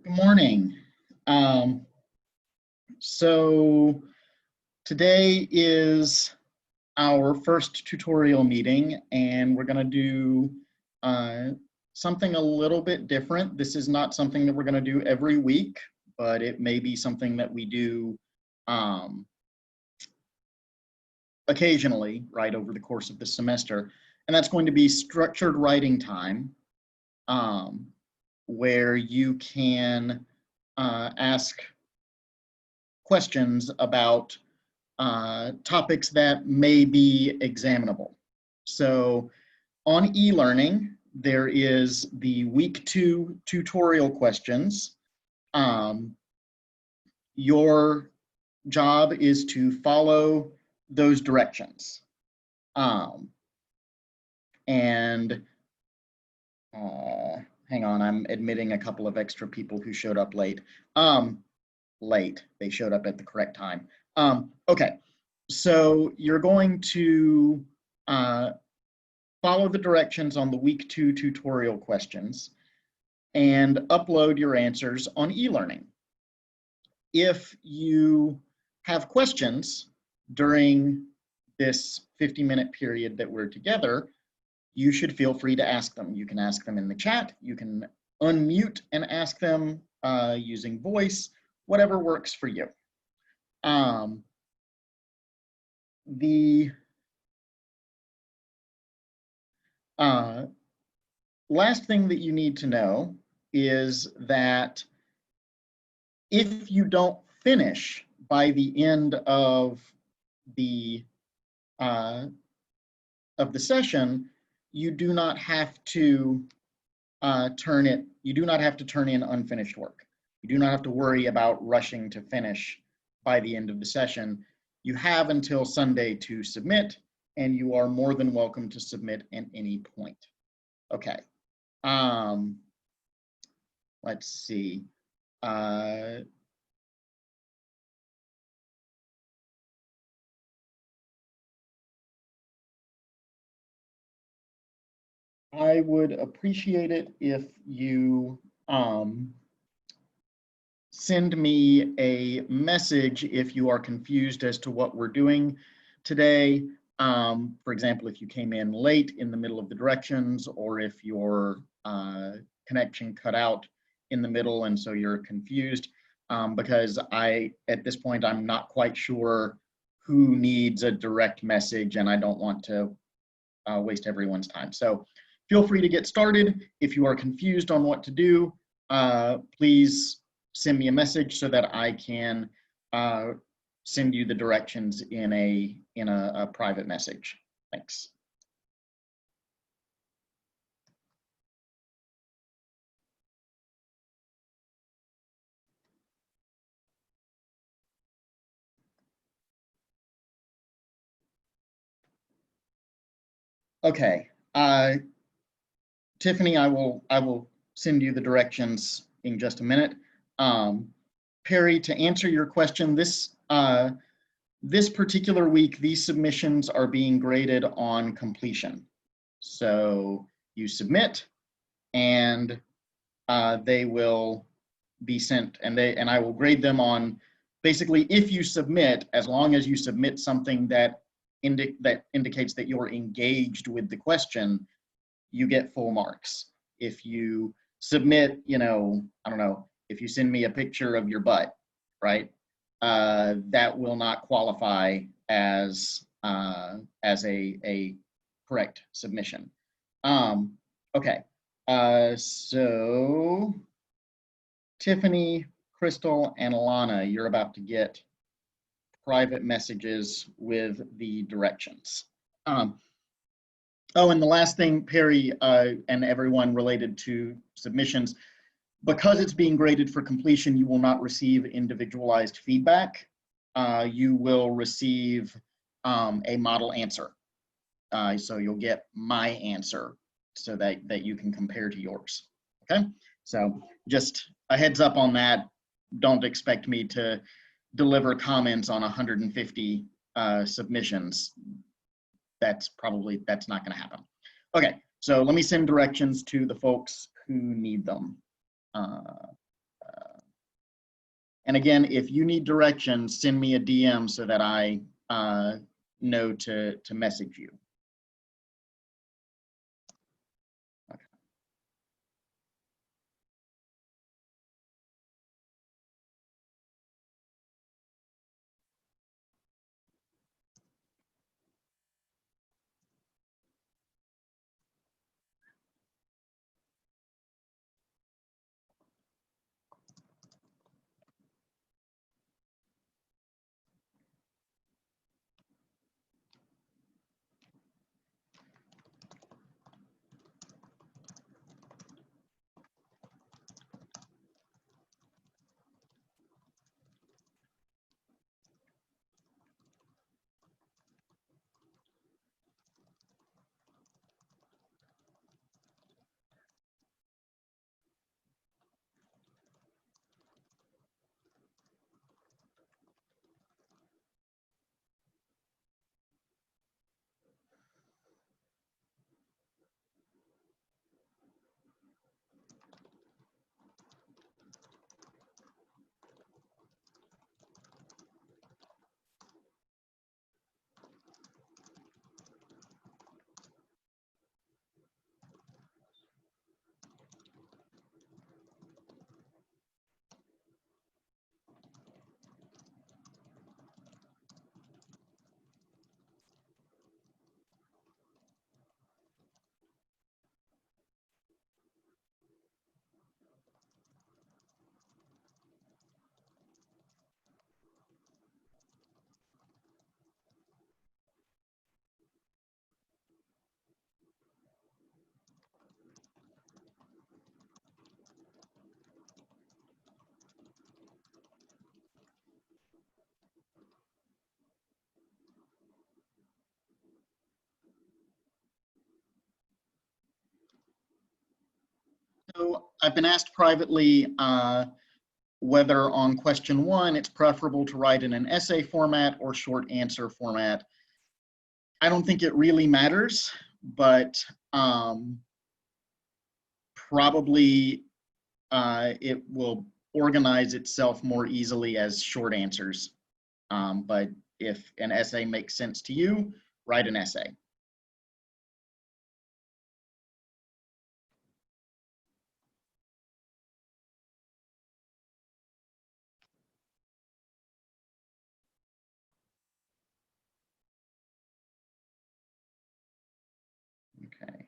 Good morning. So today is our first tutorial meeting, and we're going to do something a little bit different. This is not something that we're going to do every week, but it may be something that we do occasionally, right, over the course of the semester. And that's going to be structured writing time, where you can ask questions about topics that may be examinable. So on e-learning, there is the week 2 tutorial questions. Your job is to follow those directions. Hang on, I'm admitting a couple of extra people who showed up late. They showed up at the correct time. Okay, so you're going to follow the directions on the week 2 tutorial questions and upload your answers on e-learning. If you have questions during this 50-minute period that we're together, you should feel free to ask them. You can ask them in the chat, you can unmute and ask them using voice, whatever works for you. The last thing that you need to know is that If you don't finish by the end of the session, you do not have to turn in unfinished work. You do not have to worry about rushing to finish by the end of the session. You have until Sunday to submit, and you are more than welcome to submit at any point. Okay. Let's see. I would appreciate it if you send me a message if you are confused as to what we're doing today. For example, if you came in late in the middle of the directions, or if your connection cut out in the middle and so you're confused, because at this point, I'm not quite sure who needs a direct message, and I don't want to waste everyone's time. So feel free to get started. If you are confused on what to do, please send me a message so that I can send you the directions in a private message. Thanks. Okay, Tiffany, I will send you the directions in just a minute. Perry, to answer your question, this particular week, these submissions are being graded on completion. So you submit, and they will be sent, and I will grade them on, basically, if you submit, as long as you submit something that indicates that you're engaged with the question, you get full marks. If you submit, I don't know, if you send me a picture of your butt, right? That will not qualify as a correct submission. Okay, so Tiffany, Crystal, and Alana, you're about to get private messages with the directions. Oh, and the last thing, Perry, and everyone related to submissions, because it's being graded for completion, you will not receive individualized feedback. You will receive a model answer. So you'll get my answer so that you can compare to yours. Okay, so just a heads up on that. Don't expect me to deliver comments on 150 submissions. That's not going to happen. Okay, so let me send directions to the folks who need them. And again, if you need directions, send me a DM so that I know to message you. Okay. So I've been asked privately whether on question 1 it's preferable to write in an essay format or short answer format. I don't think it really matters, but probably it will organize itself more easily as short answers. But if an essay makes sense to you, write an essay. Okay.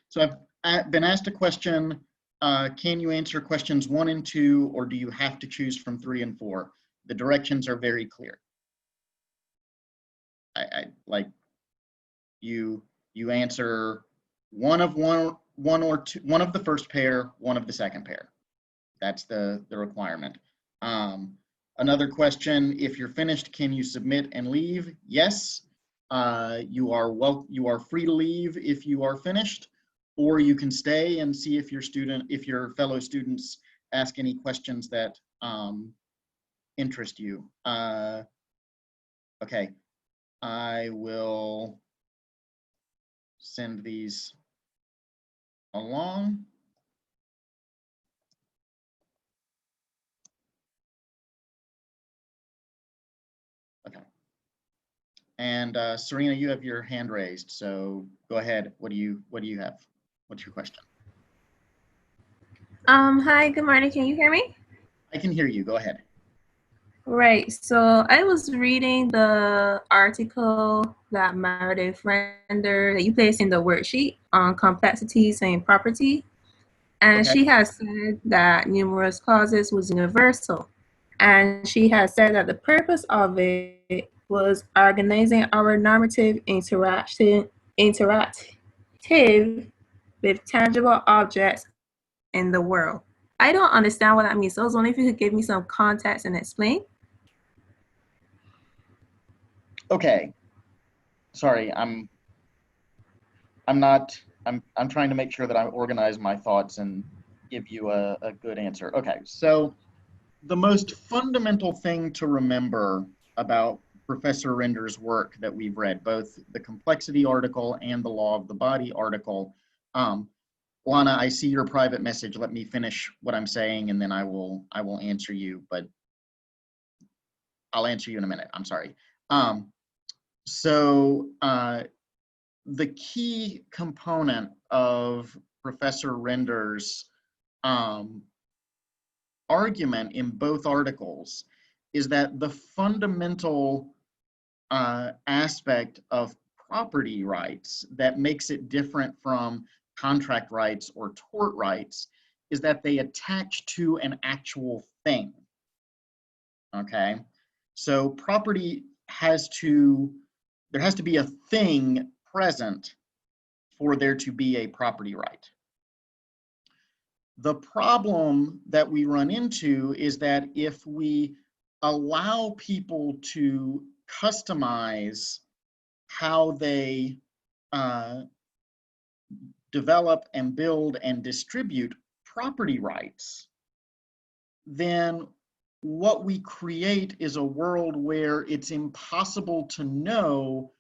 So I've been asked a question, can you answer questions 1 and 2, or do you have to choose from 3 and 4? The directions are very clear. I like you answer one of the first pair, one of the second pair. That's the requirement. Another question, if you're finished, can you submit and leave? Yes. You are free to leave if you are finished, or you can stay and see if your fellow students ask any questions that interest you. Okay, I will send these along. Okay. And Serena, you have your hand raised, so go ahead. What do you have? What's your question? Hi, good morning. Can you hear me? I can hear you. Go ahead. Right. So I was reading the article that Meredith Render that you placed in the worksheet on complexities and property. And Okay. she has said that numerous causes was universal. And she has said that the purpose of it was organizing our normative interactive with tangible objects in the world. I don't understand what that means. So I was wondering if you could give me some context and explain. Okay. Sorry, I'm trying to make sure that I organize my thoughts and give you a good answer. Okay, so the most fundamental thing to remember about Professor Render's work that we've read, both the complexity article and the law of the body article. Lana, I see your private message. Let me finish what I'm saying, and then I will answer you, but I'll answer you in a minute. I'm sorry. So the key component of Professor Render's argument in both articles is that the fundamental aspect of property rights that makes it different from contract rights or tort rights is that they attach to an actual thing. Okay, so property there has to be a thing present for there to be a property right. The problem that we run into is that if we allow people to customize how they develop and build and distribute property rights, then what we create is a world where it's impossible to know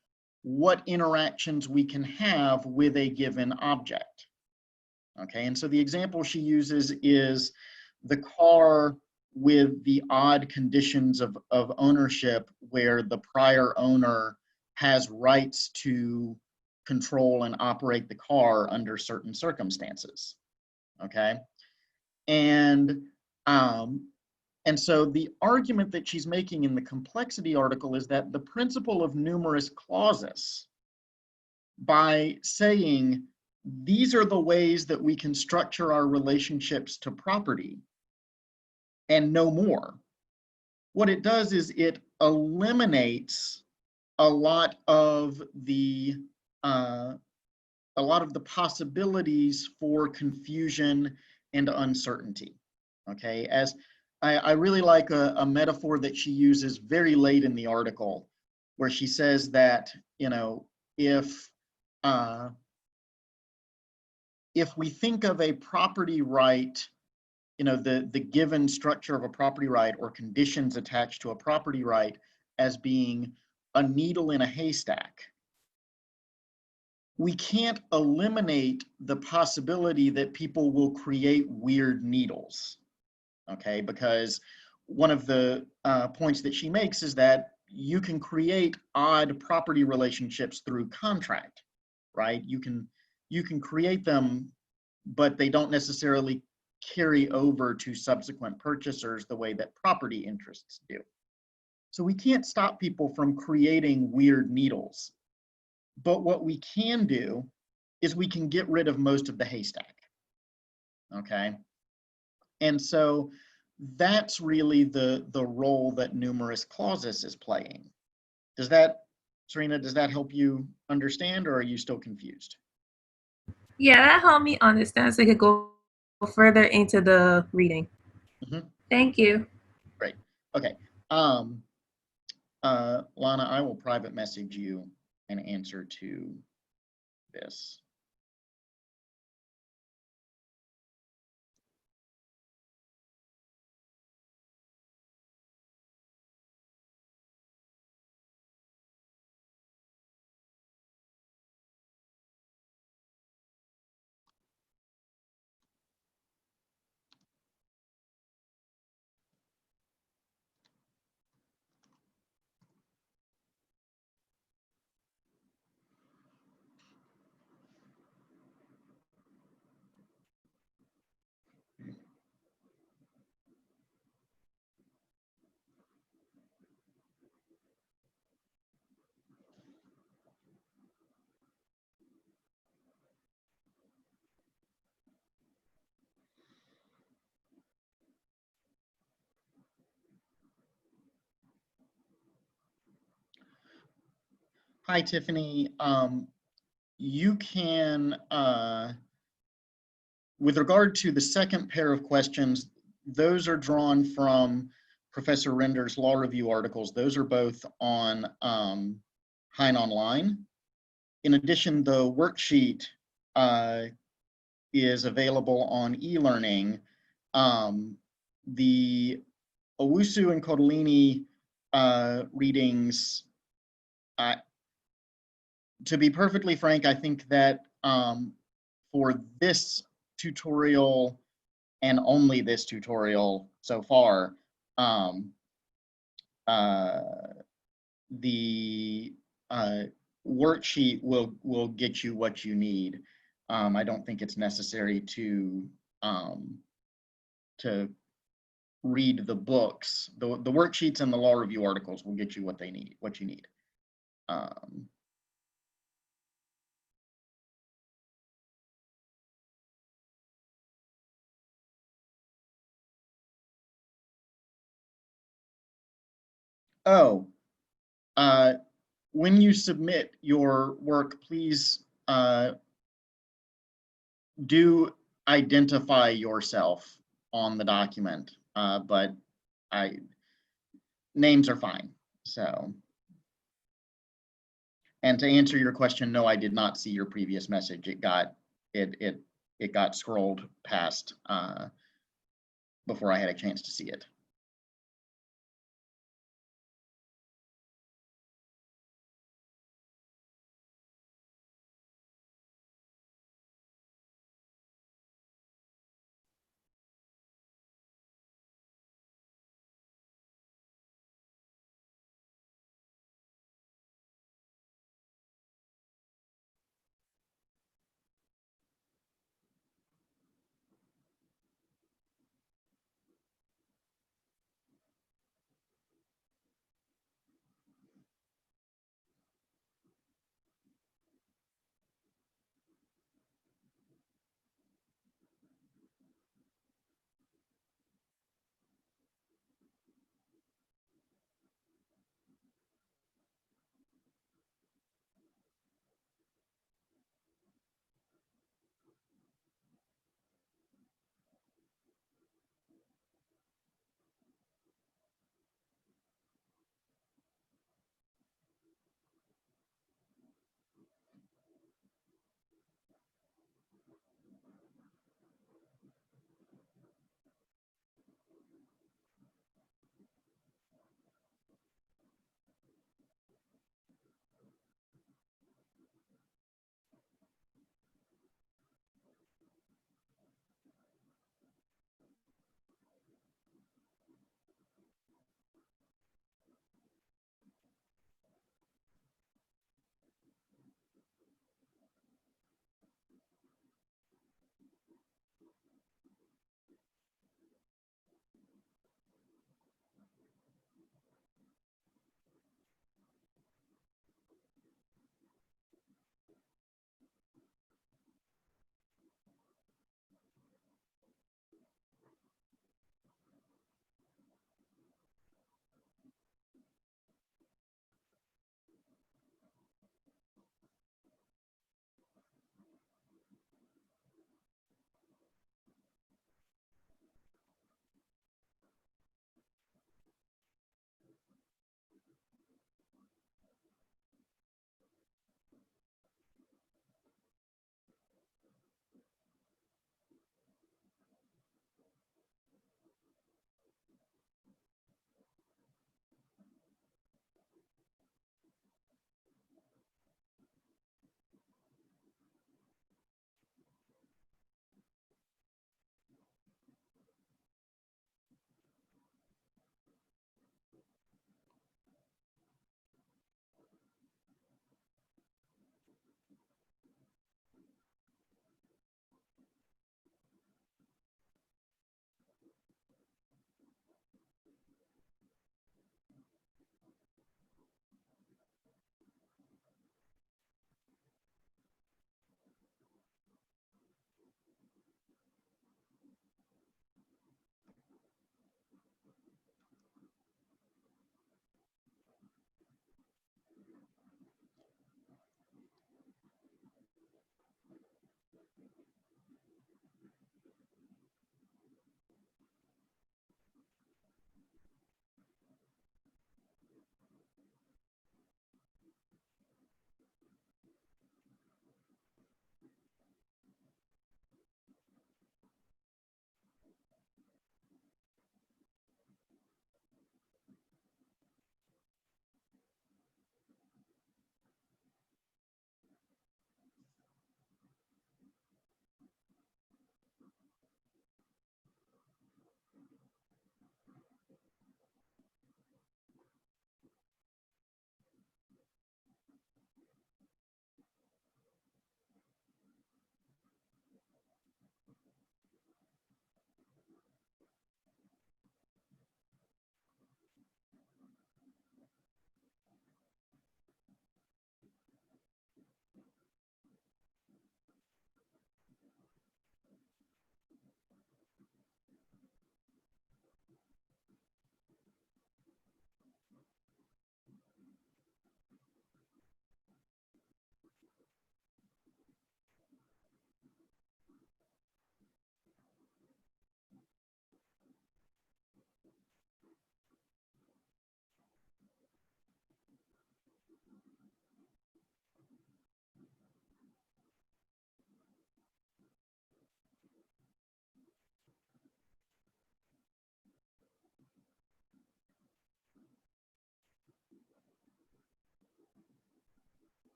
what interactions we can have with a given object. Okay, and so the example she uses is the car with the odd conditions of ownership where the prior owner has rights to control and operate the car under certain circumstances. Okay. And and so the argument that she's making in the complexity article is that the principle of numerous clauses, by saying these are the ways that we can structure our relationships to property and no more, what it does is it eliminates a lot of the possibilities for confusion and uncertainty. Okay, as I really like a metaphor that she uses very late in the article, where she says that, you know, if we think of a property right, you know, the given structure of a property right or conditions attached to a property right as being a needle in a haystack, we can't eliminate the possibility that people will create weird needles, okay? Because one of the points that she makes is that you can create odd property relationships through contract, right? You can create them, but they don't necessarily carry over to subsequent purchasers the way that property interests do. So we can't stop people from creating weird needles. But what we can do is we can get rid of most of the haystack, okay? And so that's really the role that numerous clauses is playing. Does that, Serena, does that help you understand, or are you still confused? Yeah, that helped me understand so I could go further into the reading. Mm-hmm. Thank you. Great. Okay. Lana, I will private message you an answer to this. Hi, Tiffany. You can, with regard to the second pair of questions, those are drawn from Professor Render's law review articles. Those are both on Hein Online. In addition, the worksheet is available on e-learning. The Owusu and Codolini readings, to be perfectly frank, I think that for this tutorial and only this tutorial so far, the worksheet will get you what you need. I don't think it's necessary to read the books. The worksheets and the law review articles will get you what you need. Oh, when you submit your work, please do identify yourself on the document, but names are fine. So, and to answer your question, no, I did not see your previous message. It got scrolled past before I had a chance to see it.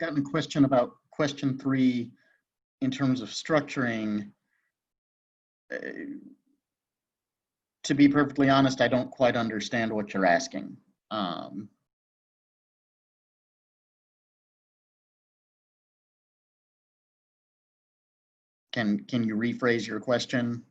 gotten a question about question 3 in terms of structuring. To be perfectly honest, I don't quite understand what you're asking. Can you rephrase your question?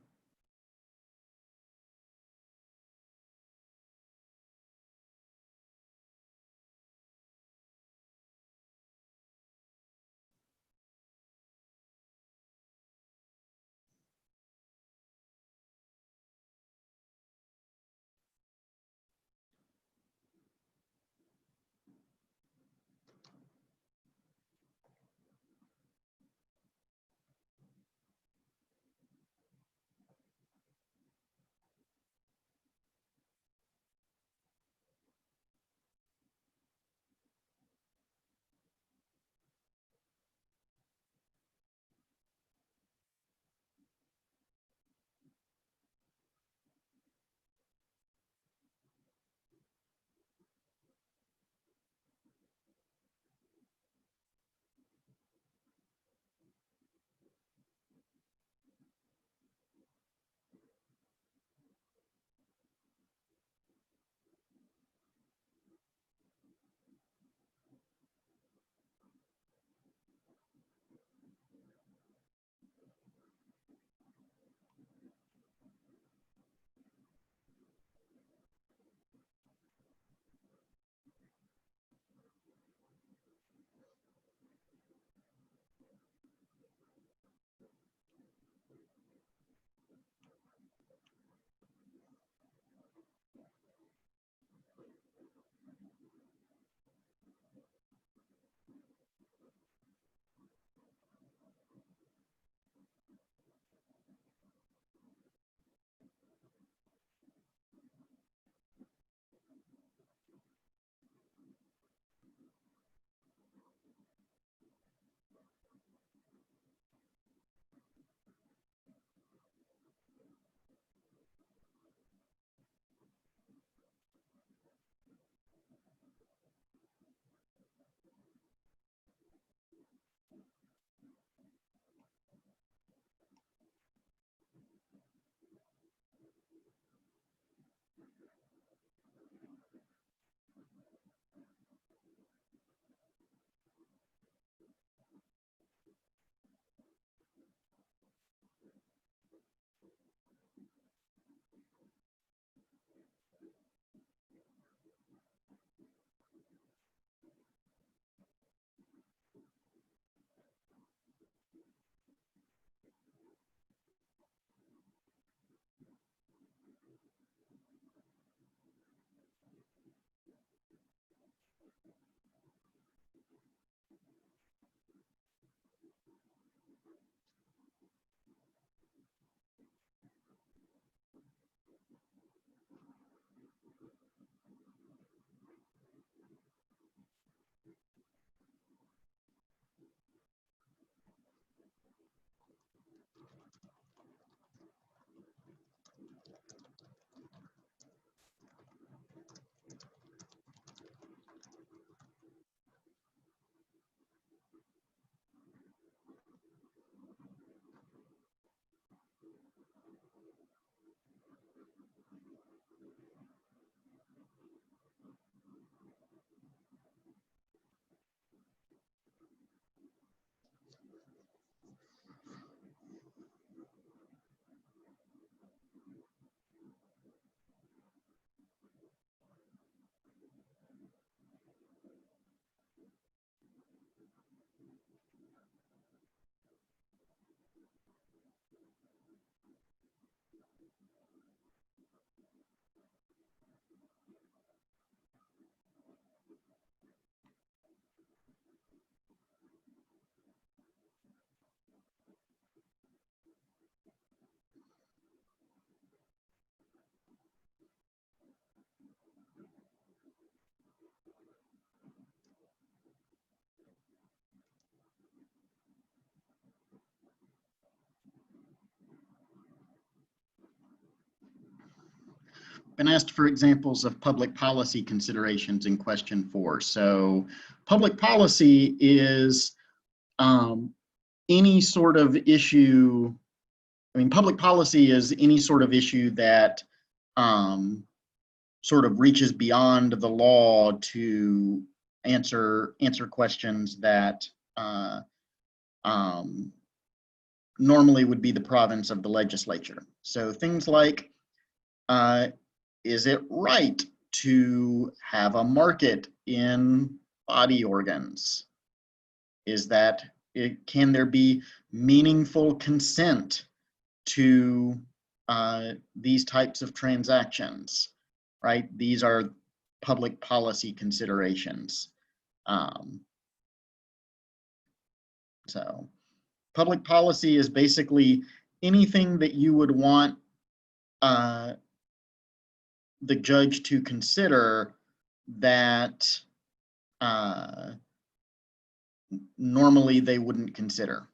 been asked for examples of public policy considerations in question 4. So public policy is any sort of issue. I mean, public policy is any sort of issue that sort of reaches beyond the law to answer questions that normally would be the province of the legislature. So things like, is it right to have a market in body organs? Can there be meaningful consent to these types of transactions, right? These are public policy considerations. So public policy is basically anything that you would want the judge to consider that normally they wouldn't consider.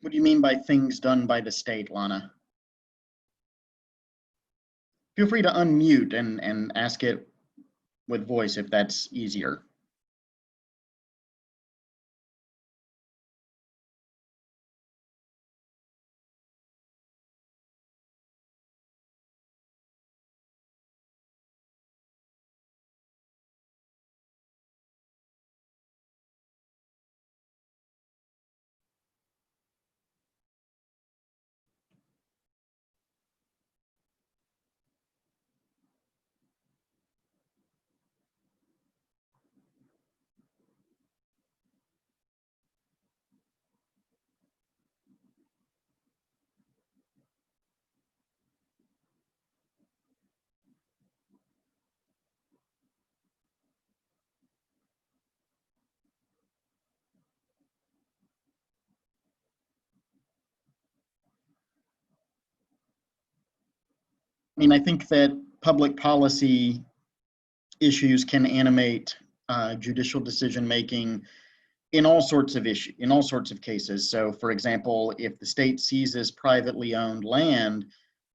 What do you mean by things done by the state, Lana? Feel free to unmute and ask it with voice if that's easier. I mean, I think that public policy issues can animate judicial decision making in all sorts of cases. So, for example, if the state seizes privately owned land,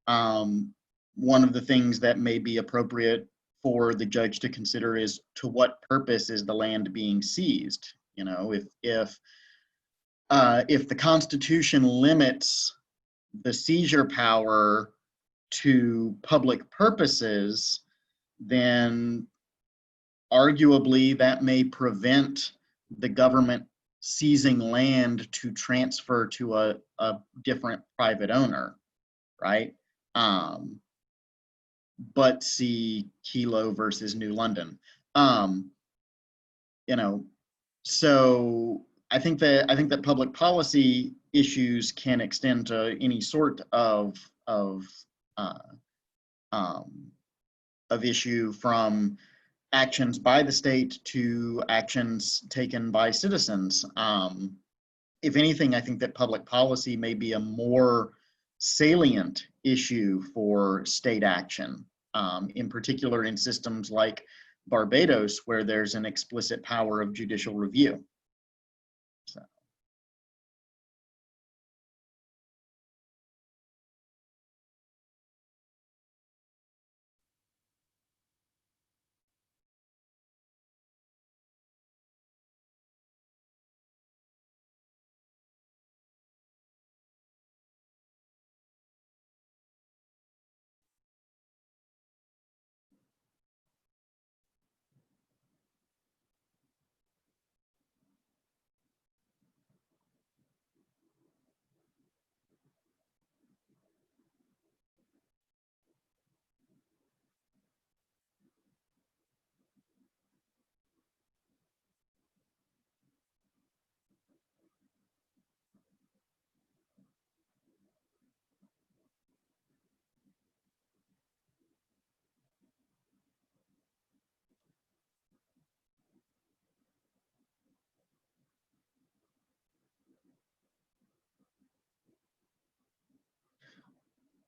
one of the things that may be appropriate for the judge to consider is to what purpose is the land being seized. You know, if the Constitution limits the seizure power to public purposes, then arguably that may prevent the government seizing land to transfer to a different private owner, right? But see Kelo versus New London. You know, so I think that public policy issues can extend to any sort of issue, from actions by the state to actions taken by citizens. If anything, I think that public policy may be a more salient issue for state action. in particular in systems like Barbados, where there's an explicit power of judicial review. So.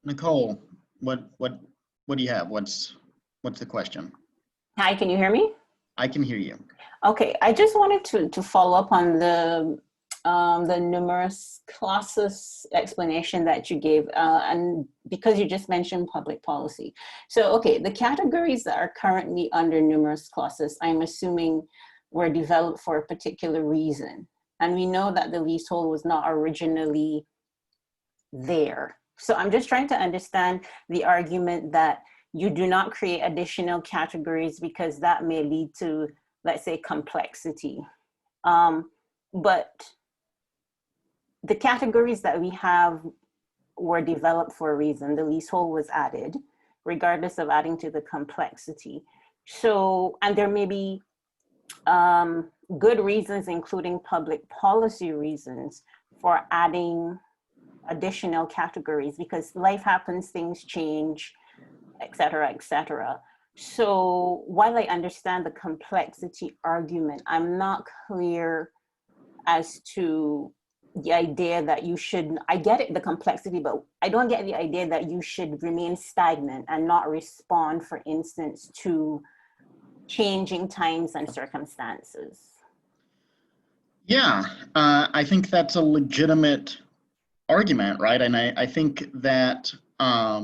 Nicole, what do you have? What's the question? Hi, can you hear me? I can hear you. Okay, I just wanted to follow up on the numerous clauses explanation that you gave, and because you just mentioned public policy. So, okay, the categories that are currently under numerous clauses, I'm assuming were developed for a particular reason. And we know that the leasehold was not originally there. So I'm just trying to understand the argument that you do not create additional categories because that may lead to, let's say, complexity. But the categories that we have were developed for a reason. The leasehold was added, regardless of adding to the complexity. So, and there may be good reasons, including public policy reasons, for adding additional categories, because life happens, things change, et cetera, et cetera. So while I understand the complexity argument, I'm not clear as to the idea that you should, I get it, the complexity, but I don't get the idea that you should remain stagnant and not respond, for instance, to changing times and circumstances. Yeah, I think that's a legitimate argument, right? And I think that I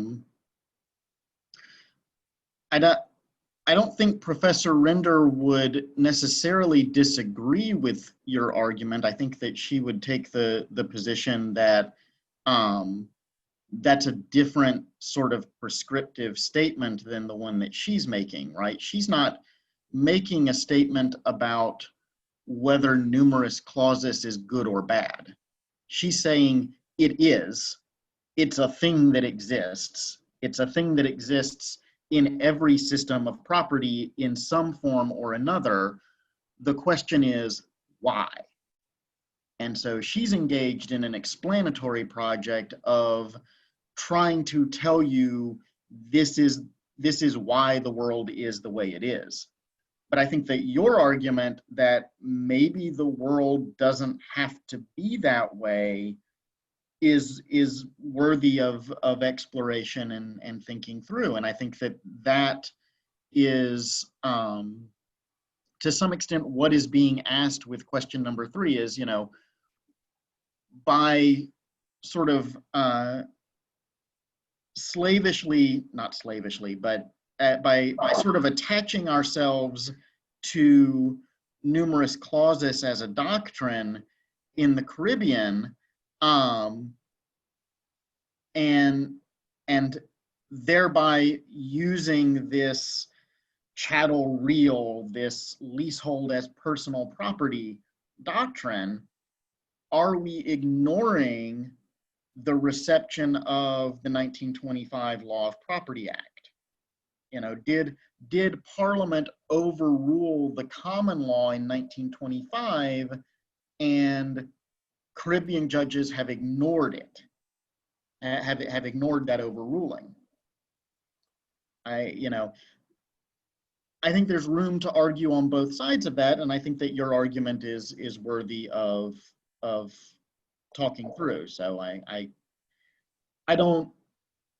don't think Professor Render would necessarily disagree with your argument. I think that she would take the position that that's a different sort of prescriptive statement than the one that she's making, right? She's not making a statement about whether numerous clauses is good or bad. She's saying it is. It's a thing that exists. It's a thing that exists in every system of property in some form or another. The question is, why? And so she's engaged in an explanatory project of trying to tell you this is why the world is the way it is. But I think that your argument that maybe the world doesn't have to be that way is worthy of exploration and thinking through. And I think that that is, to some extent, what is being asked with question number 3 is, you know, by sort of slavishly, not slavishly, but by sort of attaching ourselves to numerous clauses as a doctrine in the Caribbean, and thereby using this chattel real, this leasehold as personal property doctrine, are we ignoring the reception of the 1925 Law of Property Act? You know, did Parliament overrule the common law in 1925 and Caribbean judges have ignored it, have ignored that overruling? I think there's room to argue on both sides of that, and I think that your argument is worthy of talking through. So I don't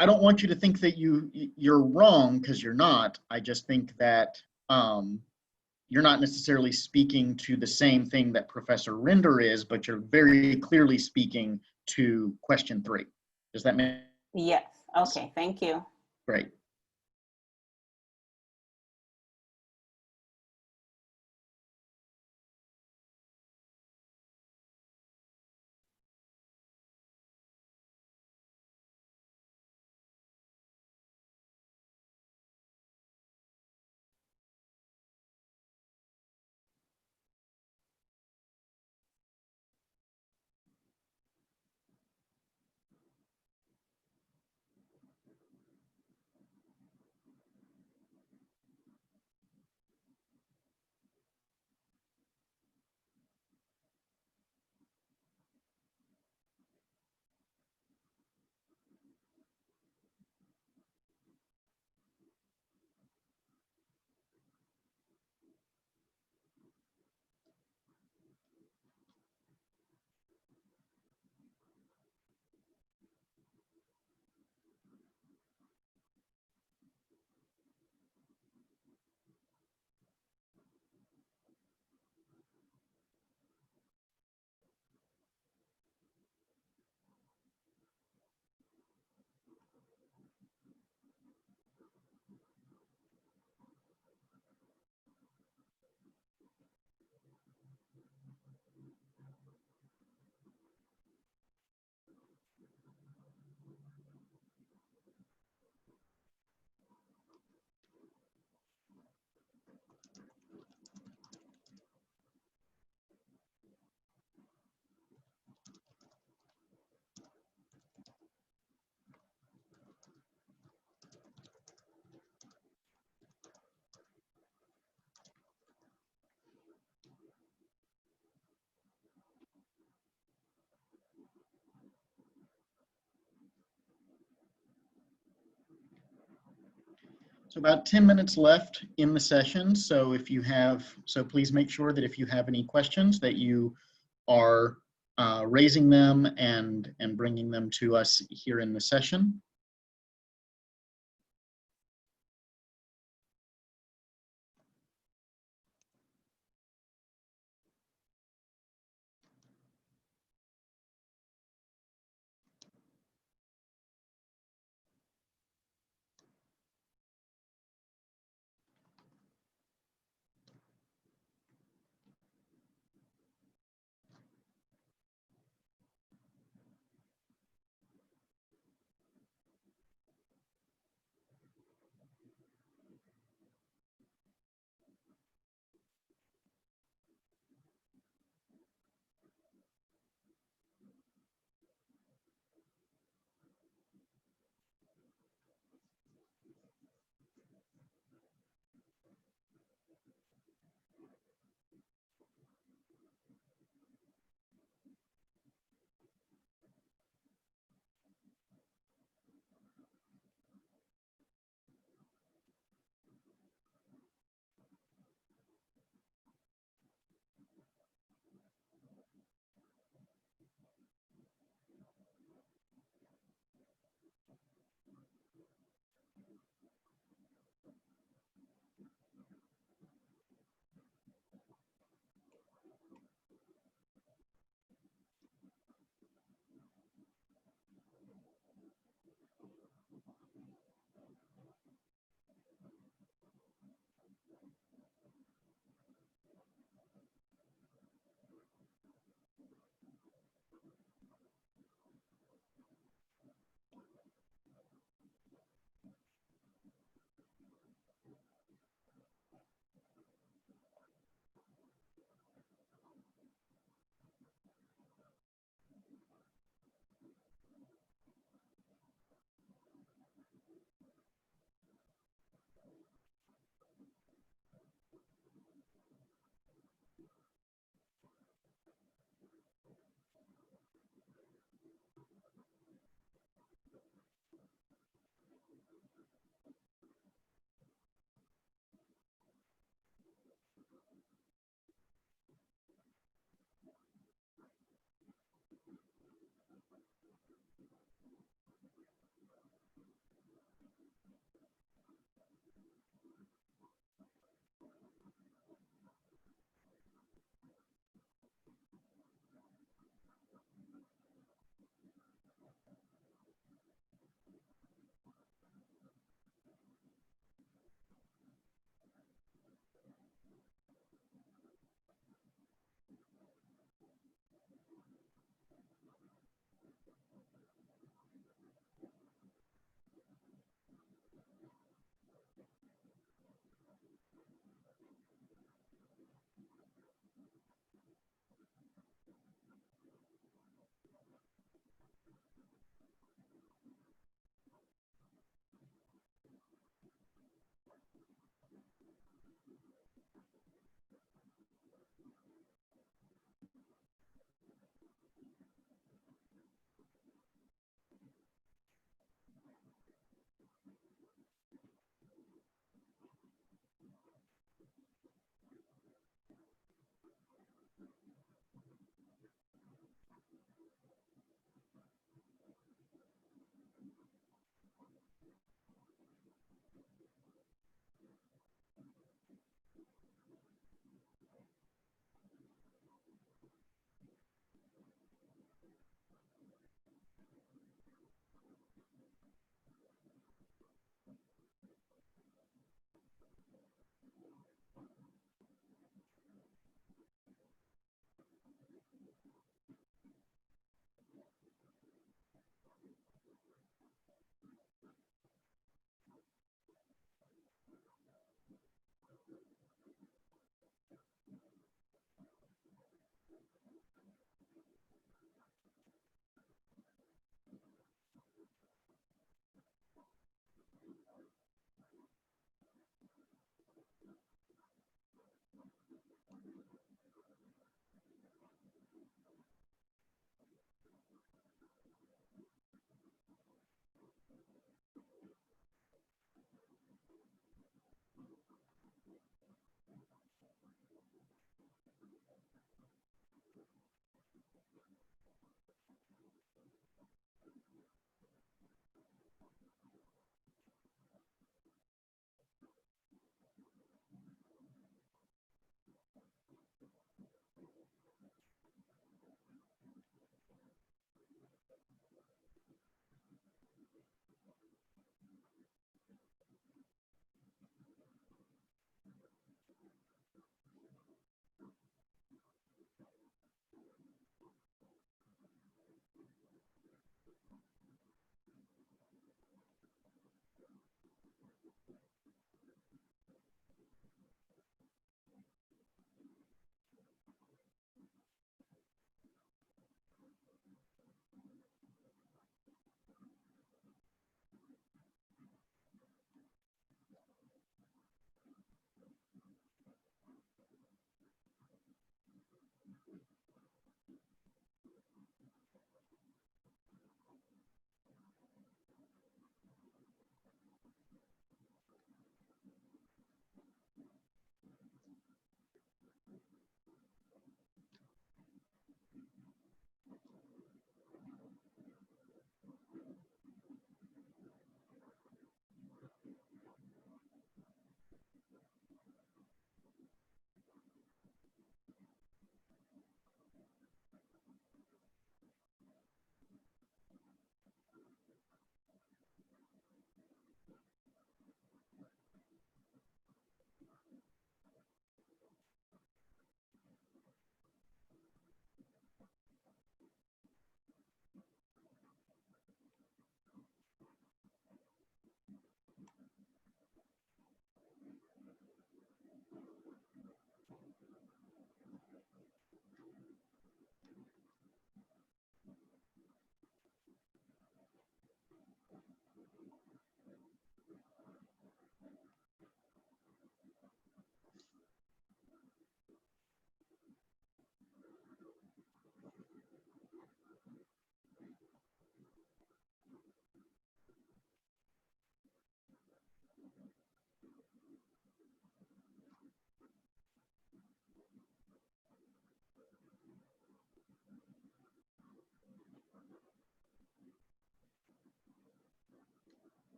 I don't want you to think that you're wrong, because you're not. I just think that you're not necessarily speaking to the same thing that Professor Render is, but you're very clearly speaking to question 3. Does that make Yes. Okay. Thank you. Great. So about 10 minutes left in the session. So please make sure that if you have any questions that you are raising them and bringing them to us here in the session.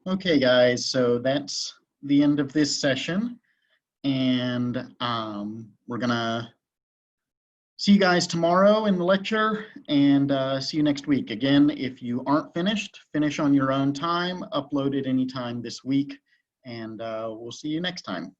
Okay, guys, so that's the end of this session. And we're gonna see you guys tomorrow in the lecture and see you next week. Again, if you aren't finished, finish on your own time, upload it anytime this week, and we'll see you next time.